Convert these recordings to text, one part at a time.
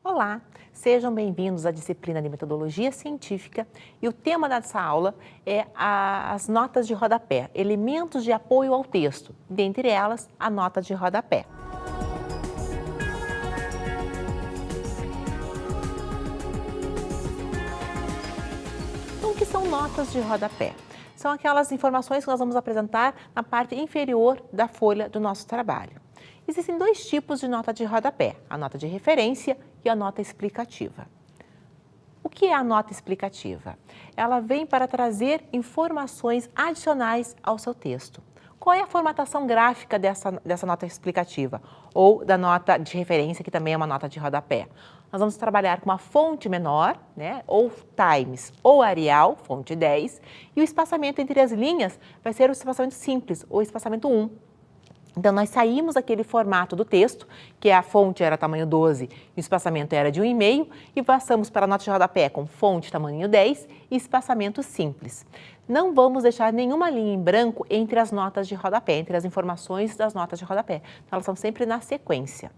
Olá, sejam bem-vindos à disciplina de Metodologia Científica e o tema dessa aula é as notas de rodapé, elementos de apoio ao texto, dentre elas a nota de rodapé. Então, o que são notas de rodapé? São aquelas informações que nós vamos apresentar na parte inferior da folha do nosso trabalho. Existem dois tipos de nota de rodapé, a nota de referência e a nota explicativa. O que é a nota explicativa? Ela vem para trazer informações adicionais ao seu texto. Qual é a formatação gráfica dessa nota explicativa? Ou da nota de referência, que também é uma nota de rodapé? Nós vamos trabalhar com uma fonte menor, ou Times ou Arial, fonte 10, e o espaçamento entre as linhas vai ser o espaçamento simples, ou espaçamento 1. Então, nós saímos daquele formato do texto, que a fonte era tamanho 12 e o espaçamento era de 1,5, e passamos para a nota de rodapé com fonte tamanho 10 e espaçamento simples. Não vamos deixar nenhuma linha em branco entre as notas de rodapé, entre as informações das notas de rodapé. Então, elas são sempre na sequência.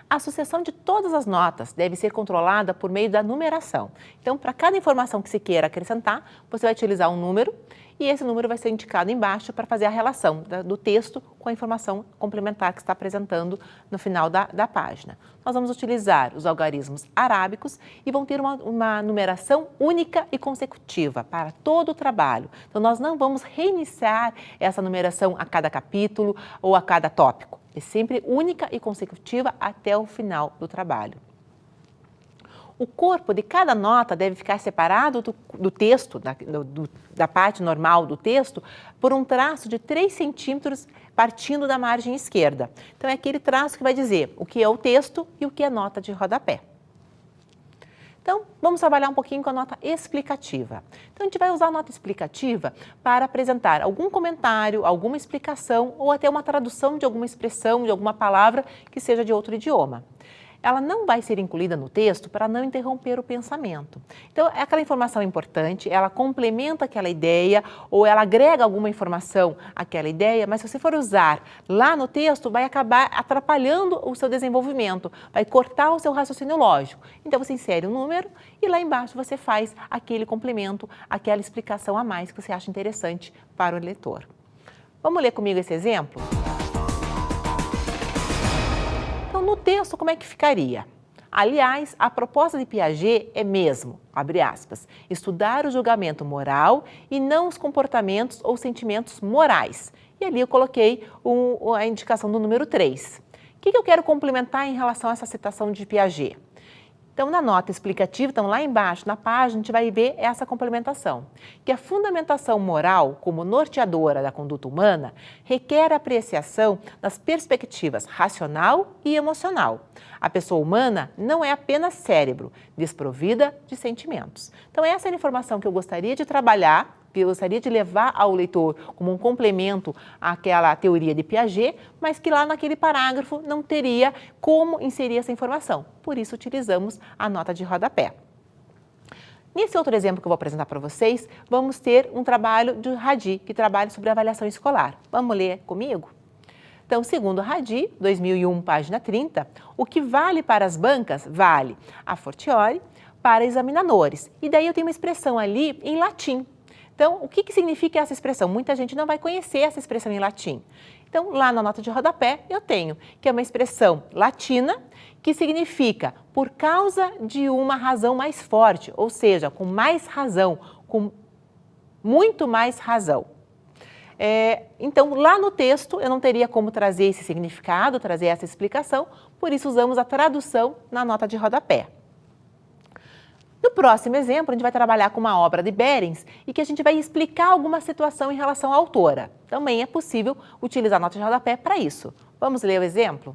A sucessão de todas as notas deve ser controlada por meio da numeração. Então, para cada informação que se queira acrescentar, você vai utilizar um número e esse número vai ser indicado embaixo para fazer a relação do texto com a informação complementar que está apresentando no final da página. Nós vamos utilizar os algarismos arábicos e vão ter uma numeração única e consecutiva para todo o trabalho. Então, nós não vamos reiniciar essa numeração a cada capítulo ou a cada tópico. É sempre única e consecutiva até o final do trabalho. O corpo de cada nota deve ficar separado do texto, da parte normal do texto, por um traço de 3 centímetros partindo da margem esquerda. Então, é aquele traço que vai dizer o que é o texto e o que é nota de rodapé. Então, vamos trabalhar um pouquinho com a nota explicativa. Então, a gente vai usar a nota explicativa para apresentar algum comentário, alguma explicação ou até uma tradução de alguma expressão, de alguma palavra que seja de outro idioma. Ela não vai ser incluída no texto para não interromper o pensamento. Então, é aquela informação importante, ela complementa aquela ideia ou ela agrega alguma informação àquela ideia, mas se você for usar lá no texto, vai acabar atrapalhando o seu desenvolvimento, vai cortar o seu raciocínio lógico. Então, você insere um número e lá embaixo você faz aquele complemento, aquela explicação a mais que você acha interessante para o leitor. Vamos ler comigo esse exemplo? No texto, como é que ficaria? Aliás, a proposta de Piaget é mesmo, abre aspas, estudar o julgamento moral e não os comportamentos ou sentimentos morais. E ali eu coloquei a indicação do número 3. O que eu quero complementar em relação a essa citação de Piaget? Então, na nota explicativa, então lá embaixo, na página, a gente vai ver essa complementação, que a fundamentação moral, como norteadora da conduta humana, requer a apreciação das perspectivas racional e emocional. A pessoa humana não é apenas cérebro, desprovida de sentimentos. Então, essa é a informação que eu gostaria de trabalhar, que eu gostaria de levar ao leitor como um complemento àquela teoria de Piaget, mas que lá naquele parágrafo não teria como inserir essa informação. Por isso, utilizamos a nota de rodapé. Nesse outro exemplo que eu vou apresentar para vocês, vamos ter um trabalho de Radi, que trabalha sobre avaliação escolar. Vamos ler comigo? Então, segundo Radi, 2001, página 30, o que vale para as bancas vale a fortiori para examinadores. E daí eu tenho uma expressão ali em latim. Então, o que significa essa expressão? Muita gente não vai conhecer essa expressão em latim. Então, lá na nota de rodapé, eu tenho que é uma expressão latina que significa por causa de uma razão mais forte, ou seja, com mais razão, com muito mais razão. Então, lá no texto, eu não teria como trazer esse significado, trazer essa explicação, por isso usamos a tradução na nota de rodapé. No próximo exemplo, a gente vai trabalhar com uma obra de Behrens e que a gente vai explicar alguma situação em relação à autora. Também é possível utilizar a nota de rodapé para isso. Vamos ler o exemplo?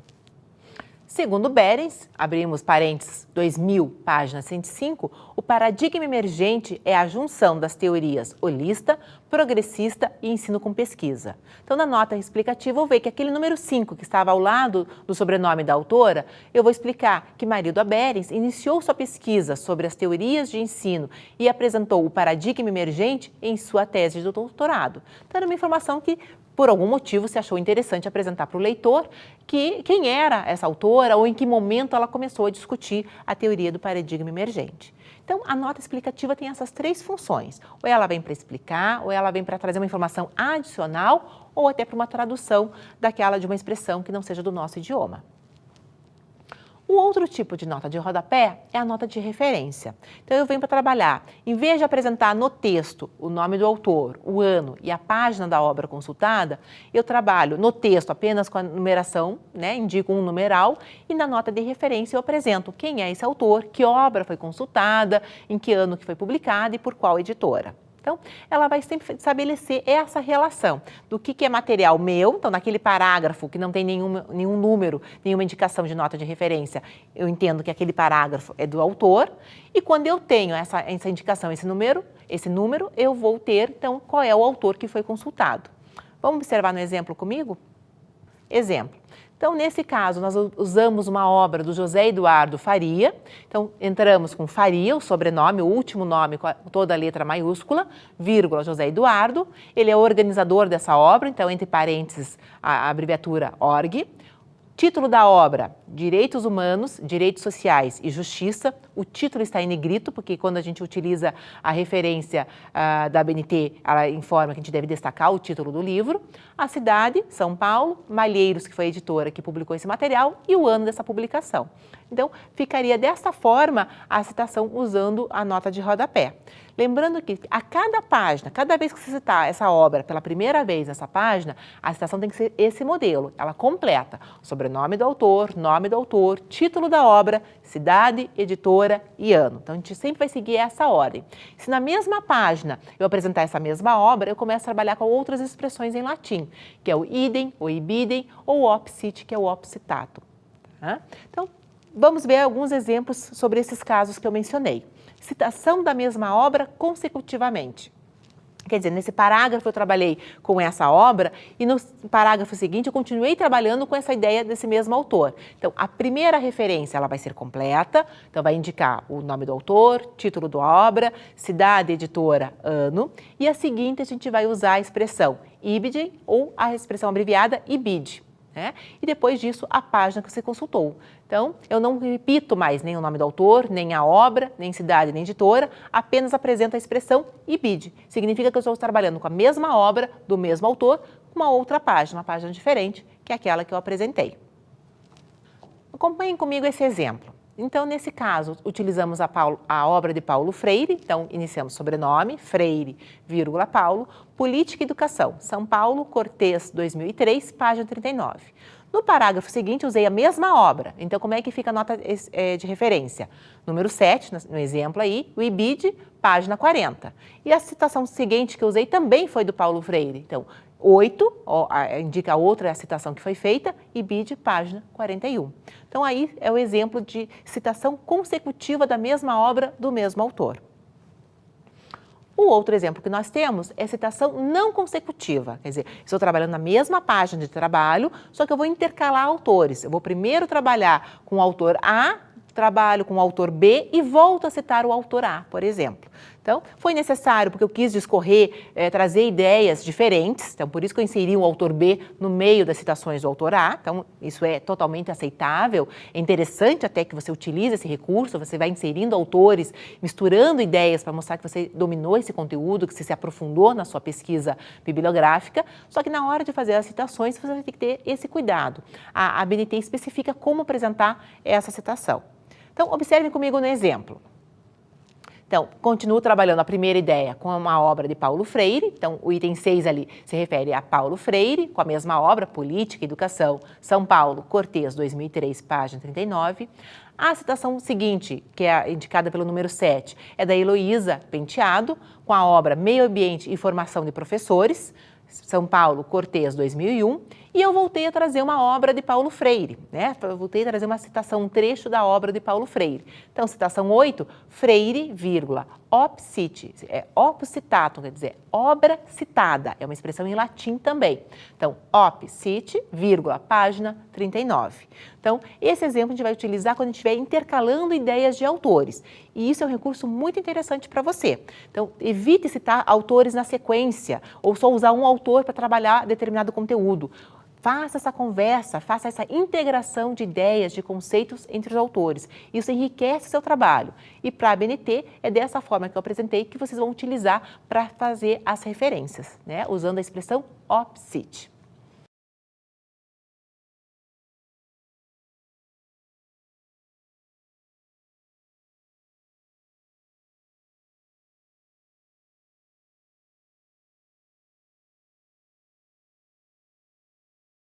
Segundo Behrens, abrimos parênteses 2000, página 105, o paradigma emergente é a junção das teorias holista, progressista e ensino com pesquisa. Então, na nota explicativa, eu vejo que aquele número 5 que estava ao lado do sobrenome da autora, eu vou explicar que Marilda Behrens iniciou sua pesquisa sobre as teorias de ensino e apresentou o paradigma emergente em sua tese de doutorado. Então, era uma informação que por algum motivo se achou interessante apresentar para o leitor quem era essa autora ou em que momento ela começou a discutir a teoria do paradigma emergente. Então, a nota explicativa tem essas três funções. Ou ela vem para explicar, ou ela vem para trazer uma informação adicional, ou até para uma tradução daquela de uma expressão que não seja do nosso idioma. O outro tipo de nota de rodapé é a nota de referência. Então, eu venho para trabalhar, em vez de apresentar no texto o nome do autor, o ano e a página da obra consultada, eu trabalho no texto apenas com a numeração, indico um numeral, e na nota de referência eu apresento quem é esse autor, que obra foi consultada, em que ano que foi publicada e por qual editora. Então, ela vai sempre estabelecer essa relação do que é material meu. Então, naquele parágrafo que não tem nenhum número, nenhuma indicação de nota de referência, eu entendo que aquele parágrafo é do autor. E quando eu tenho essa indicação, esse número, eu vou ter, então, qual é o autor que foi consultado. Vamos observar no exemplo comigo? Exemplo. Então, nesse caso, nós usamos uma obra do José Eduardo Faria. Então, entramos com Faria, o sobrenome, o último nome com toda a letra maiúscula, vírgula, José Eduardo. Ele é o organizador dessa obra, então, entre parênteses, a abreviatura ORG. Título da obra, Direitos Humanos, Direitos Sociais e Justiça. O título está em negrito, porque quando a gente utiliza a referência da ABNT, ela informa que a gente deve destacar o título do livro. A cidade, São Paulo, Malheiros, que foi a editora que publicou esse material, e o ano dessa publicação. Então, ficaria dessa forma a citação usando a nota de rodapé. Lembrando que a cada página, cada vez que você citar essa obra pela primeira vez nessa página, a citação tem que ser esse modelo. Ela completa sobrenome do autor, nome do autor, título da obra, cidade, editora e ano. Então, a gente sempre vai seguir essa ordem. Se na mesma página eu apresentar essa mesma obra, eu começo a trabalhar com outras expressões em latim, que é o idem, o ibidem, ou o opsit, que é o opcitato. Tá? Então, vamos ver alguns exemplos sobre esses casos que eu mencionei. Citação da mesma obra consecutivamente. Quer dizer, nesse parágrafo eu trabalhei com essa obra e no parágrafo seguinte eu continuei trabalhando com essa ideia desse mesmo autor. Então, a primeira referência ela vai ser completa, então vai indicar o nome do autor, título da obra, cidade, editora, ano, e a seguinte a gente vai usar a expressão ibidem ou a expressão abreviada ibid. E depois disso, a página que você consultou. Então, eu não repito mais nem o nome do autor, nem a obra, nem cidade, nem editora, apenas apresento a expressão ibid. Significa que eu estou trabalhando com a mesma obra, do mesmo autor, com uma outra página, uma página diferente, que é aquela que eu apresentei. Acompanhem comigo esse exemplo. Então, nesse caso, utilizamos a obra de Paulo Freire. Então, iniciamos sobrenome, Freire, vírgula, Paulo, Política e Educação, São Paulo, Cortês, 2003, página 39. No parágrafo seguinte, usei a mesma obra. Então, como é que fica a nota de referência? Número 7, no exemplo aí, o IBID, página 40. E a citação seguinte que eu usei também foi do Paulo Freire. Então, 8, indica a outra citação que foi feita, IBID, página 41. Então, aí é o exemplo de citação consecutiva da mesma obra do mesmo autor. O outro exemplo que nós temos é citação não consecutiva, quer dizer, estou trabalhando na mesma página de trabalho, só que eu vou intercalar autores. Eu vou primeiro trabalhar com o autor A, trabalho com o autor B e volto a citar o autor A, por exemplo. Então, foi necessário, porque eu quis discorrer, trazer ideias diferentes, então por isso que eu inseri o autor B no meio das citações do autor A, então isso é totalmente aceitável, é interessante até que você utilize esse recurso, você vai inserindo autores, misturando ideias para mostrar que você dominou esse conteúdo, que você se aprofundou na sua pesquisa bibliográfica, só que na hora de fazer as citações você vai ter que ter esse cuidado. A ABNT especifica como apresentar essa citação. Então, observem comigo no exemplo. Então, continuo trabalhando a primeira ideia com uma obra de Paulo Freire. Então, o item 6 ali se refere a Paulo Freire, com a mesma obra, Política e Educação, São Paulo, Cortês, 2003, página 39. A citação seguinte, que é indicada pelo número 7, é da Heloísa Penteado, com a obra Meio Ambiente e Formação de Professores, São Paulo, Cortês, 2001, e eu voltei a trazer uma obra de Paulo Freire, Eu voltei a trazer uma citação, um trecho da obra de Paulo Freire. Então, citação 8, Freire, vírgula, Opcite, é opus citatum, quer dizer, obra citada, é uma expressão em latim também. Então, opcite, vírgula, página 39. Então, esse exemplo a gente vai utilizar quando a gente estiver intercalando ideias de autores. E isso é um recurso muito interessante para você. Então, evite citar autores na sequência, ou só usar um autor para trabalhar determinado conteúdo. Faça essa conversa, faça essa integração de ideias, de conceitos entre os autores. Isso enriquece o seu trabalho. E para a ABNT, é dessa forma que eu apresentei que vocês vão utilizar para fazer as referências, né? Usando a expressão opcite.